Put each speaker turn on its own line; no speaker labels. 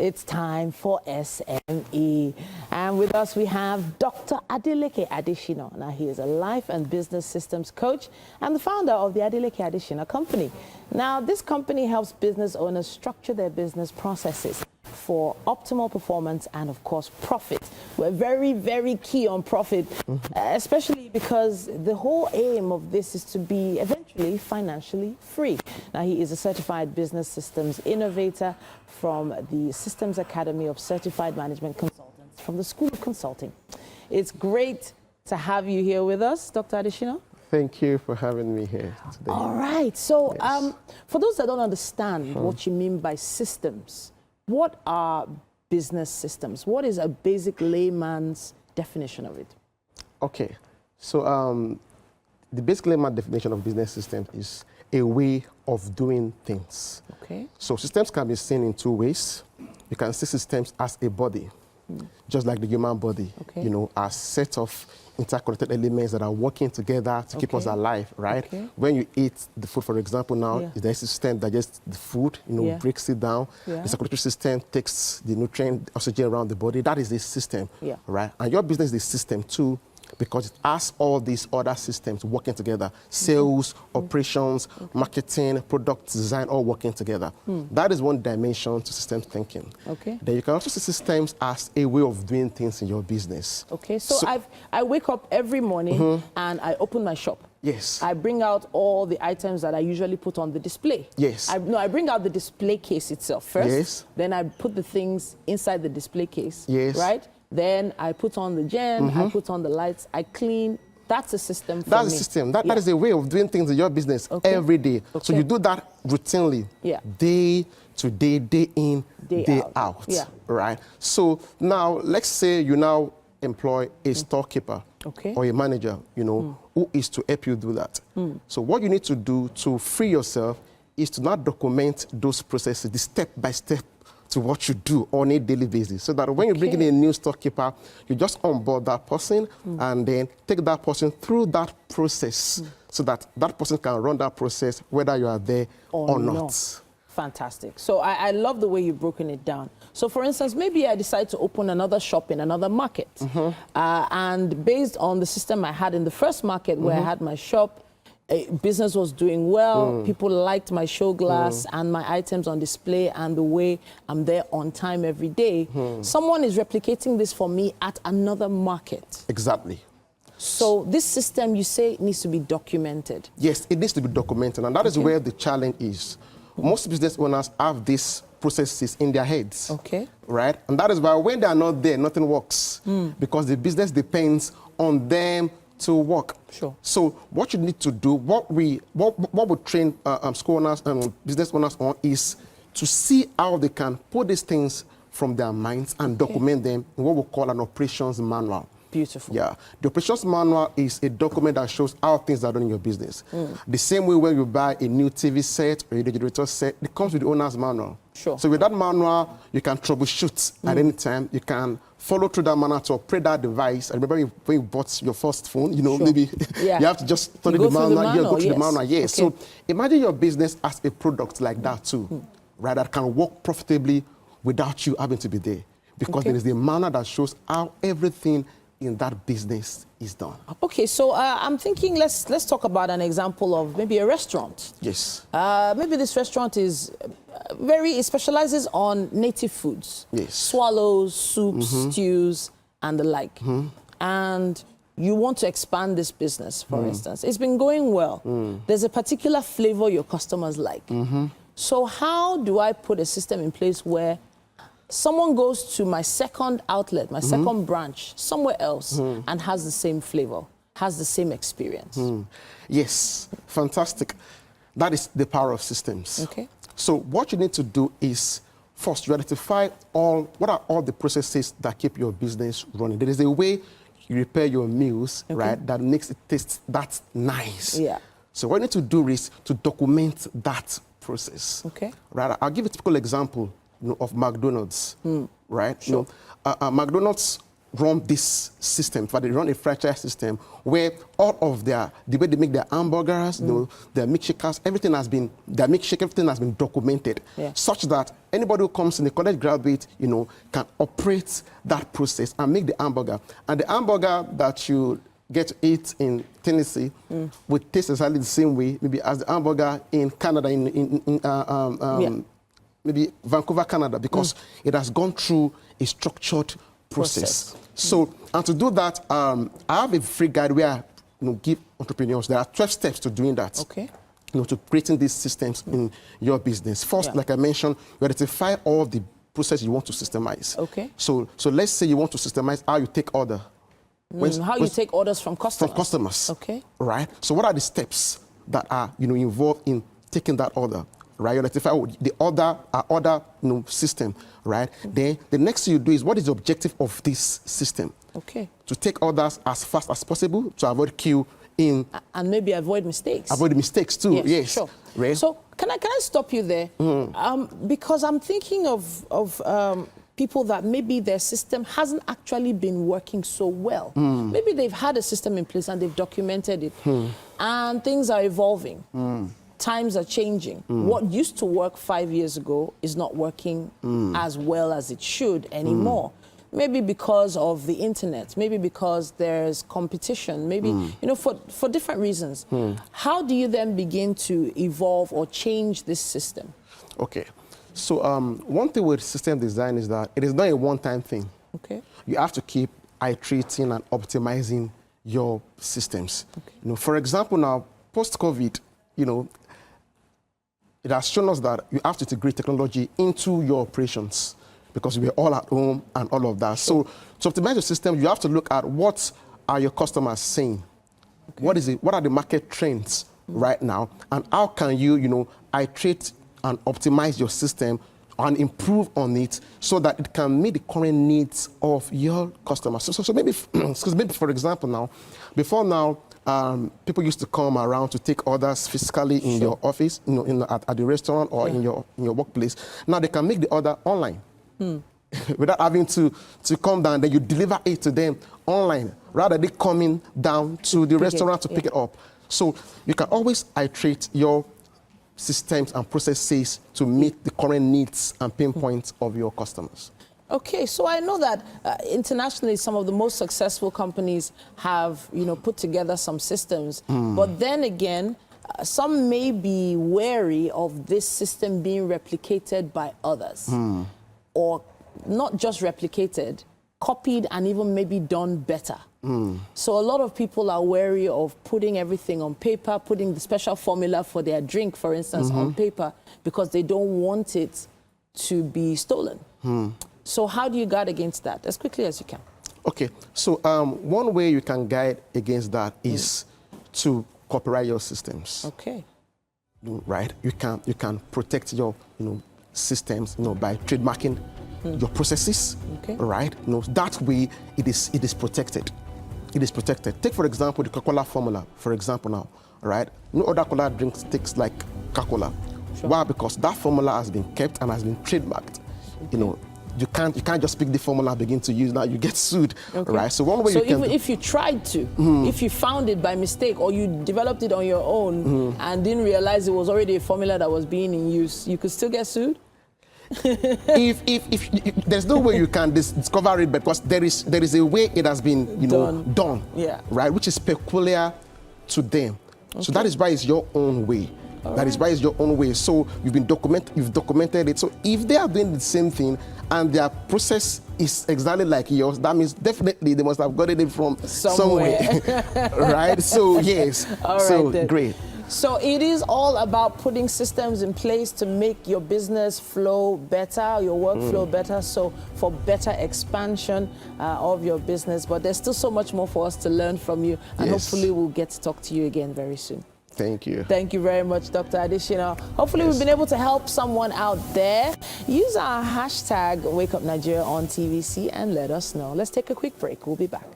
it's time for SME. And with us we have Dr. Adeleke Adesina. Now he is a life and business systems coach and the founder of the Adeleke Adesina company. Now this company helps business owners structure their business processes for optimal performance and of course profit. We're very, very key on profit, especially because the whole aim of this is to be eventually financially free. Now he is a certified business systems innovator from the Systems Academy of Certified Management Consultants from the School of Consulting. It's great to have you here with us, Dr. Adesina.
Thank you for having me here today.
All right. So
Yes.
for those that don't understand what you mean by systems, what are business systems? What is a basic layman's definition of it?
Okay. So the basic layman definition of business systems is a way of doing things.
Okay.
So systems can be seen in two ways. You can see systems as a body, just like the human body,
Okay.
you know, as set of interconnected elements that are working together to keep us alive, right?
Okay.
When you eat the food, for example, now,
Yeah.
there's a system that digests the food, you know,
Yeah.
breaks it down.
Yeah.
The circulatory system takes the nutrient, oxygen around the body. That is a system,
Yeah.
right? And your business is a system too, because it has all these other systems working together. Sales, operations, marketing, product design, all working together. That is one dimension to systems thinking.
Okay.
Then you can also see systems as a way of doing things in your business.
Okay. So I wake up every morning and I open my shop.
Yes.
I bring out all the items that I usually put on the display.
Yes.
I bring out the display case itself first.
Yes.
Then I put the things inside the display case.
Yes.
Right? Then I put on the gen, I put on the lights, I clean. That's a system for
That's
me.
a system. That is a way of doing things in your business every day. So you do that routinely, day to day, day in, day out.
Yeah.
Right? So now, let's say you now employ a storekeeper or a manager, you know, who is to help you do that. So what you need to do to free yourself is to not document those processes, the step by step to what you do on a daily basis, so that when you bring in a new storekeeper, you just onboard that person and then take that person through that process so that that person can run that process whether you are there or not.
Fantastic. So I love the way you've broken it down. So for instance, maybe I decide to open another shop in another market. And based on the system I had in the first market where I had my shop, business was doing well, people liked my show glass and my items on display and the way I'm there on time every day. Someone is replicating this for me at another market.
Exactly.
So this system, you say, needs to be documented.
Yes, it needs to be documented, and that is where the challenge is. Most business owners have these processes in their heads, right? And that is why when they are not there, nothing works, because the business depends on them to work.
Sure.
So what you need to do, what we train school owners and business owners on is to see how they can put these things from their minds and document them in what we call an operations manual.
Beautiful.
Yeah. The operations manual is a document that shows how things are done in your business. The same way when you buy a new TV set or a generator set, it comes with the owner's manual.
Sure.
So with that manual, you can troubleshoot at any time. You can follow through that manual to operate that device. I remember when you bought your first phone, you know, maybe you have to just study the manual. Go through the manual. Yes. So imagine your business as a product like that too, right? That can work profitably without you having to be there, because there is a manual that shows how everything in that business is done.
Okay, so I'm thinking let's talk about an example of maybe a restaurant.
Yes.
Maybe this restaurant is it specializes on native foods.
Yes.
Swallows, soups, stews, and the like. And you want to expand this business, for instance. It's been going well. There's a particular flavor your customers like. So how do I put a system in place where someone goes to my second outlet, my second branch, somewhere else, and has the same flavor, has the same experience?
Yes, fantastic. That is the power of systems.
Okay.
So what you need to do is, first, you identify what are all the processes that keep your business running. There is a way you prepare your meals, right, that makes it taste that nice.
Yeah.
So what you need to do is to document that process.
Okay.
Right. I'll give a typical example, you know, of McDonald's, right?
Sure.
You know, McDonald's run this system, but they run a franchise system where all of the way they make their hamburgers, their milkshakers, everything has been, everything has been documented, such that anybody who comes in, a college graduate, can operate that process and make the hamburger. And the hamburger that you get to eat in Tennessee will taste exactly the same way, maybe as the hamburger in Canada, maybe Vancouver, Canada, because it has gone through a structured process. So, and to do that, I have a free guide where I give entrepreneurs, there are 12 steps to doing that.
Okay.
To creating these systems in your business. First, like I mentioned, you identify all the processes you want to systemize.
Okay.
So let's say you want to systemize how you take order.
How you take orders from customers.
From customers.
Okay.
Right. So what are the steps that are involved in taking that order? Right. You identify the order system. Right. Then the next thing you do is, what is the objective of this system?
Okay.
To take orders as fast as possible, to avoid queue in,
and maybe avoid mistakes.
Avoid mistakes too. Yes.
Sure.
Right.
So can I stop you there? Because I'm thinking of people that maybe their system hasn't actually been working so well. Maybe they've had a system in place and they've documented it, and things are evolving. Times are changing. What used to work 5 years ago is not working as well as it should anymore. Maybe because of the internet, maybe because there's competition, maybe, for different reasons. How do you then begin to evolve or change this system?
Okay. So one thing with system design is that it is not a one-time thing.
Okay.
You have to keep iterating and optimizing your systems. Okay. For example, now, post-COVID, it has shown us that you have to integrate technology into your operations, because we're all at home and all of that. Sure. So to optimize your system, you have to look at what are your customers saying. Okay. What are the market trends right now? And how can you, iterate and optimize your system and improve on it so that it can meet the current needs of your customers. So maybe, maybe for example now, before now, people used to come around to take orders physically in your office, at the restaurant or in your workplace. Now they can make the order online. Without having to come down, then you deliver it to them online, rather than coming down to the restaurant to pick it up. So you can always iterate your systems and processes to meet the current needs and pain points of your customers.
Okay, so I know that internationally some of the most successful companies have, put together some systems, but then again, some may be wary of this system being replicated by others. Or not just replicated, copied and even maybe done better. So a lot of people are wary of putting everything on paper, putting the special formula for their drink, for instance, on paper, because they don't want it to be stolen. So how do you guard against that, as quickly as you can? Okay,
so one way you can guide against that is to copyright your systems.
Okay.
Right, you can protect your systems by trademarking your processes. Okay. Right, that way it is protected. It is protected. Take for example the Coca-Cola formula. For example now, right? No other cola drinks tastes like Coca-Cola. Sure. Why? Because that formula has been kept and has been trademarked. Okay. You can't just pick the formula and begin to use now. You get sued, right? So one way you can.
So even if you tried to, if you found it by mistake or you developed it on your own and didn't realize it was already a formula that was being in use, you could still get sued.
if there's no way you can discover it, because there is a way it has been done, right, which is peculiar to them. Okay. So that is why it's your own way. That is why it's your own way. So you've documented it. So if they are doing the same thing and their process is exactly like yours, that means definitely they must have gotten it from somewhere. Right? So yes.
All right,
then. Great.
So it is all about putting systems in place to make your business flow better, your workflow better, so for better expansion of your business. But there's still so much more for us to learn from you, and hopefully we'll get to talk to you again very soon.
Thank you.
Thank you very much, Dr. Adesina. Hopefully we've been able to help someone out there. Use our hashtag WakeUpNigeria on TVC and let us know. Let's take a quick break. We'll be back.